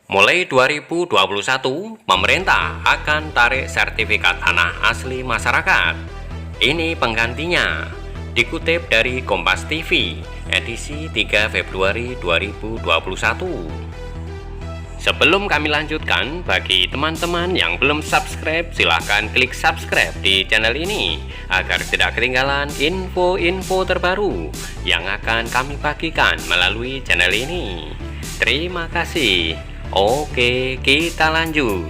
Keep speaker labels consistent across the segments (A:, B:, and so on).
A: Mulai 2021, pemerintah akan tarik sertifikat tanah asli masyarakat. Ini penggantinya. Dikutip dari Kompas TV, edisi 3 Februari 2021. Sebelum kami lanjutkan, bagi teman-teman yang belum subscribe, silahkan klik subscribe di channel ini agar tidak ketinggalan info-info terbaru yang akan kami bagikan melalui channel ini. Terima kasih. Oke, kita lanjut.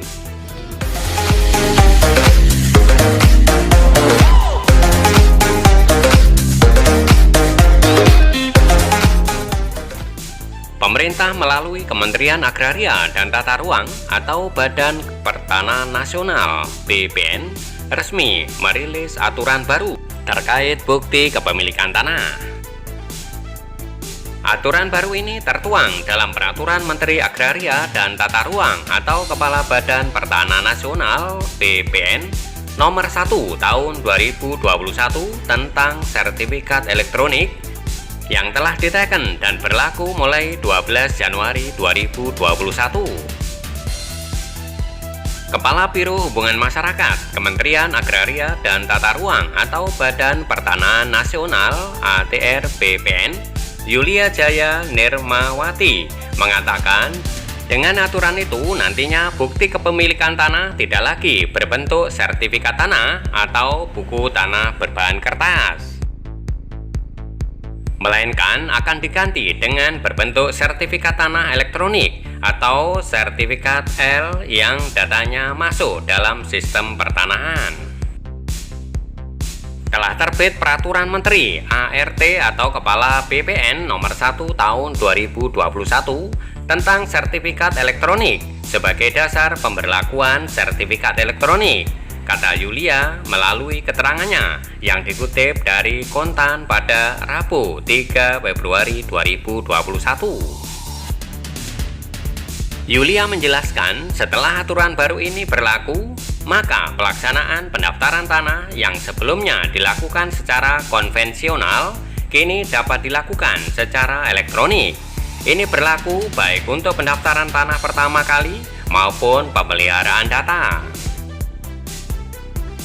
A: Pemerintah melalui Kementerian Agraria dan Tata Ruang atau Badan Pertanahan Nasional (BPN) resmi merilis aturan baru terkait bukti kepemilikan tanah. Aturan baru ini tertuang dalam Peraturan Menteri Agraria dan Tata Ruang atau Kepala Badan Pertanahan Nasional (BPN) Nomor 1 Tahun 2021 tentang sertifikat elektronik yang telah diteken dan berlaku mulai 12 Januari 2021. Kepala Biro Hubungan Masyarakat Kementerian Agraria dan Tata Ruang atau Badan Pertanahan Nasional (ATR) BPN Yulia Jaya Nirmawati mengatakan, dengan aturan itu nantinya bukti kepemilikan tanah tidak lagi berbentuk sertifikat tanah atau buku tanah berbahan kertas, melainkan akan diganti dengan berbentuk sertifikat tanah elektronik atau sertifikat L yang datanya masuk dalam sistem pertanahan. Telah terbit Peraturan Menteri ART atau Kepala BPN Nomor 1 Tahun 2021 tentang sertifikat elektronik sebagai dasar pemberlakuan sertifikat elektronik, kata Yulia melalui keterangannya yang dikutip dari Kontan pada Rabu 3 Februari 2021. Yulia menjelaskan, setelah aturan baru ini berlaku, maka pelaksanaan pendaftaran tanah yang sebelumnya dilakukan secara konvensional kini dapat dilakukan secara elektronik. Ini berlaku baik untuk pendaftaran tanah pertama kali maupun pemeliharaan data.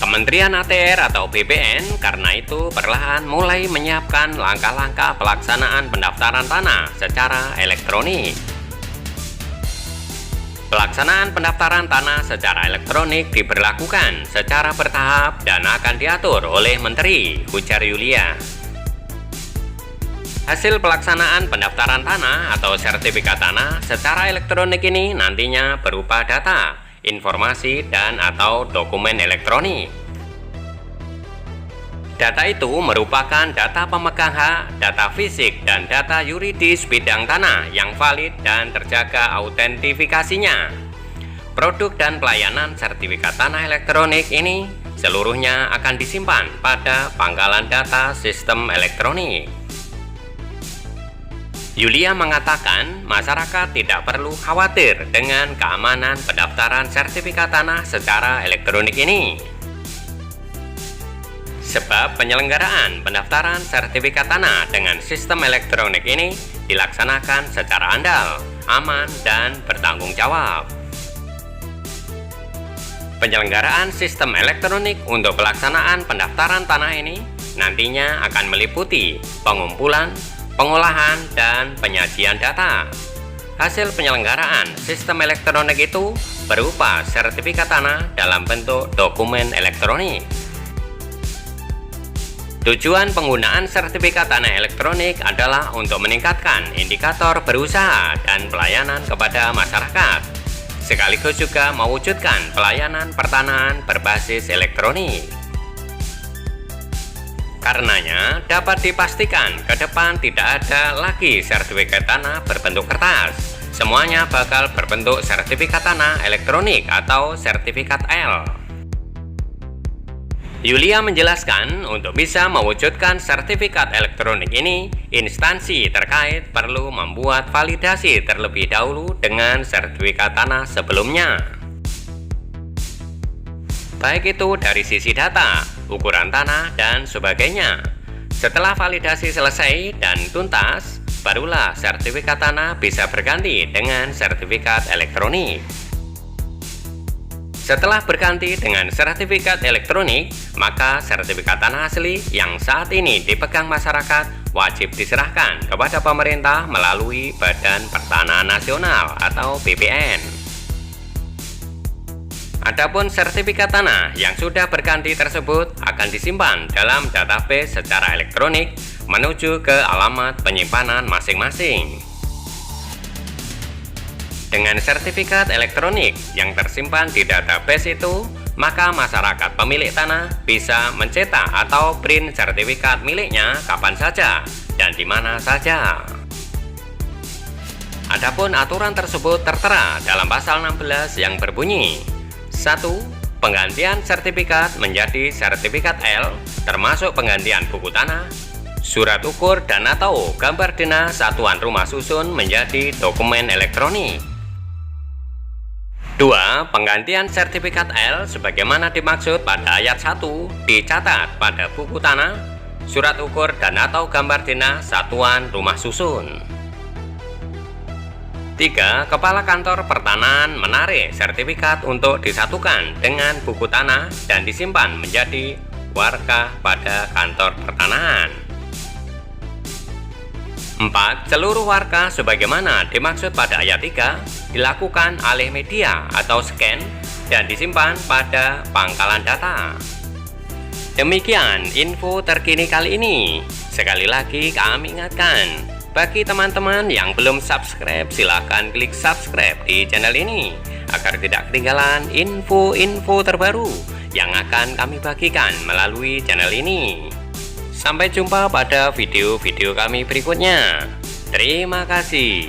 A: Kementerian ATR atau BPN karena itu perlahan mulai menyiapkan langkah-langkah pelaksanaan pendaftaran tanah secara elektronik. Pelaksanaan pendaftaran tanah secara elektronik diberlakukan secara bertahap dan akan diatur oleh Menteri, ujar Yulia. Hasil pelaksanaan pendaftaran tanah atau sertifikat tanah secara elektronik ini nantinya berupa data, informasi, dan atau dokumen elektronik. Data itu merupakan data pemegang hak, data fisik, dan data yuridis bidang tanah yang valid dan terjaga autentifikasinya. Produk dan pelayanan sertifikat tanah elektronik ini seluruhnya akan disimpan pada pangkalan data sistem elektronik. Yulia mengatakan masyarakat tidak perlu khawatir dengan keamanan pendaftaran sertifikat tanah secara elektronik ini. Sebab penyelenggaraan pendaftaran sertifikat tanah dengan sistem elektronik ini dilaksanakan secara andal, aman, dan bertanggung jawab. Penyelenggaraan sistem elektronik untuk pelaksanaan pendaftaran tanah ini nantinya akan meliputi pengumpulan, pengolahan, dan penyajian data. Hasil penyelenggaraan sistem elektronik itu berupa sertifikat tanah dalam bentuk dokumen elektronik. Tujuan penggunaan sertifikat tanah elektronik adalah untuk meningkatkan indikator berusaha dan pelayanan kepada masyarakat, sekaligus juga mewujudkan pelayanan pertanahan berbasis elektronik. Karenanya, dapat dipastikan ke depan tidak ada lagi sertifikat tanah berbentuk kertas. Semuanya bakal berbentuk sertifikat tanah elektronik atau sertifikat L. Yulia menjelaskan, untuk bisa mewujudkan sertifikat elektronik ini, instansi terkait perlu membuat validasi terlebih dahulu dengan sertifikat tanah sebelumnya. Baik itu dari sisi data, ukuran tanah, dan sebagainya. Setelah validasi selesai dan tuntas, barulah sertifikat tanah bisa berganti dengan sertifikat elektronik. Setelah berganti dengan sertifikat elektronik, maka sertifikat tanah asli yang saat ini dipegang masyarakat wajib diserahkan kepada pemerintah melalui Badan Pertanahan Nasional atau BPN. Adapun sertifikat tanah yang sudah berganti tersebut akan disimpan dalam database secara elektronik menuju ke alamat penyimpanan masing-masing. Dengan sertifikat elektronik yang tersimpan di database itu, maka masyarakat pemilik tanah bisa mencetak atau print sertifikat miliknya kapan saja dan di mana saja. Adapun aturan tersebut tertera dalam pasal 16 yang berbunyi 1. Penggantian sertifikat menjadi sertifikat L, termasuk penggantian buku tanah, surat ukur dan atau gambar dinas satuan rumah susun menjadi dokumen elektronik. 2. Penggantian sertifikat L sebagaimana dimaksud pada ayat 1 dicatat pada buku tanah, surat ukur dan atau gambar dinas satuan rumah susun. 3. Kepala Kantor Pertanahan menarik sertifikat untuk disatukan dengan buku tanah dan disimpan menjadi warga pada kantor pertanahan. 4. Seluruh warga sebagaimana dimaksud pada ayat 3 dilakukan alih media atau scan dan disimpan pada pangkalan data. Demikian info terkini kali ini. Sekali lagi kami ingatkan, bagi teman-teman yang belum subscribe, silahkan klik subscribe di channel ini agar tidak ketinggalan info-info terbaru yang akan kami bagikan melalui channel ini. Sampai jumpa pada video-video kami berikutnya. Terima kasih.